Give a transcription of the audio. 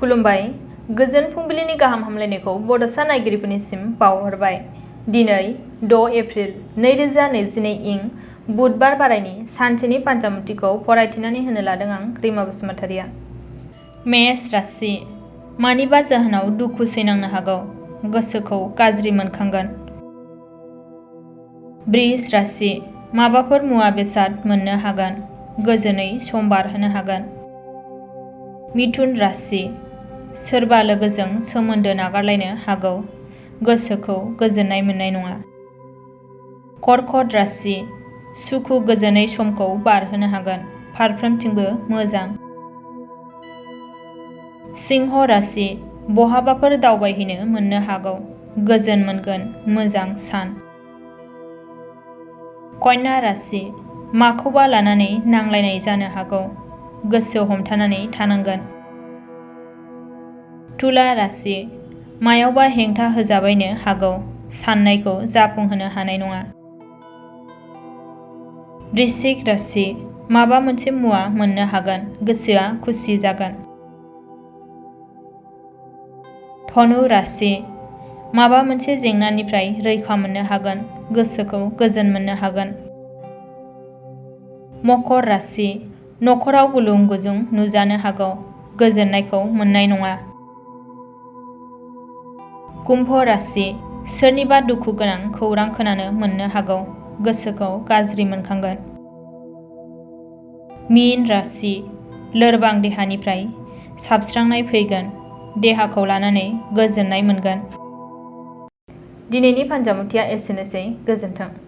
खुलुमबाय। गोजोन फुंबिलिनि गाहाम हामलायनायखौ बड'सा नायगिरिफोरनिसिम बावहरबाय। दिनै 6 एप्रिल 2022 इं बुधबार बारायनि सानसेनि पान्जामुथिखौ फरायथिनानै होनो लादों आं रिमा बसुमतारिया। मेष राशि। मानिबा जाहोनाव दुखु सैनांनो हागौ, गोसोखौ गाज्रि मोनखांगोन। बृष राशि। माबाफोर मुवा बेसाद मोननो हागोन, गोजोनै सम बारहोनो हागोन। मिथुन राशि। सोरबा लोगोजों सोमोन्दो नागारलायनो हागौ, गोसोखौ गोजोननाय मोननाय नङा। कर्कट राशि। सुखु गोजोनै समखौ बारहोनो हागोन, फारफ्रोमथिंबो मोजां। सिंह राशि। बहाबाफोर दावबायहैनो मोननो हागौ, गोजोन मोनगोन, मोजां सान। कन्या राशि। माखौबा लानानै नांलायनाय जानो हागौ, गोसो हमथानानै थानांगोन। तुला राशि। मायावबा हेंथा होजाबायनो हागौ, साननायखौ जाफुंहोनो हानाय नङा। वृश्चिक राशि। माबा मोनसे मुवा मोननो हागोन, गोसोआ खुसि जागोन। धनु राशि। माबा मोनसे जेंनानिफ्राय रैखा मोननो हागोन, गोसोखौ गोजोन मोननो हागोन। मकर राशि। नखराव गुलुं गुजुं नुजानो हागौ, गोजोननायखौ मोननाय नङा। कुम्भ राशि। सोरनिबा दुखु गोनां खौरां खोनानो मोननो हागौ, गोसोखौ गाज्रि मोनखांगोन। मीन राशि। लोरबां देहानिफ्राय साबस्रांनाय फैगोन, देहाखौ लानानै गोजोननाय मोनगोन। दिनैनि पान्जामुथिया एसेनोसै, गोजोन्थों।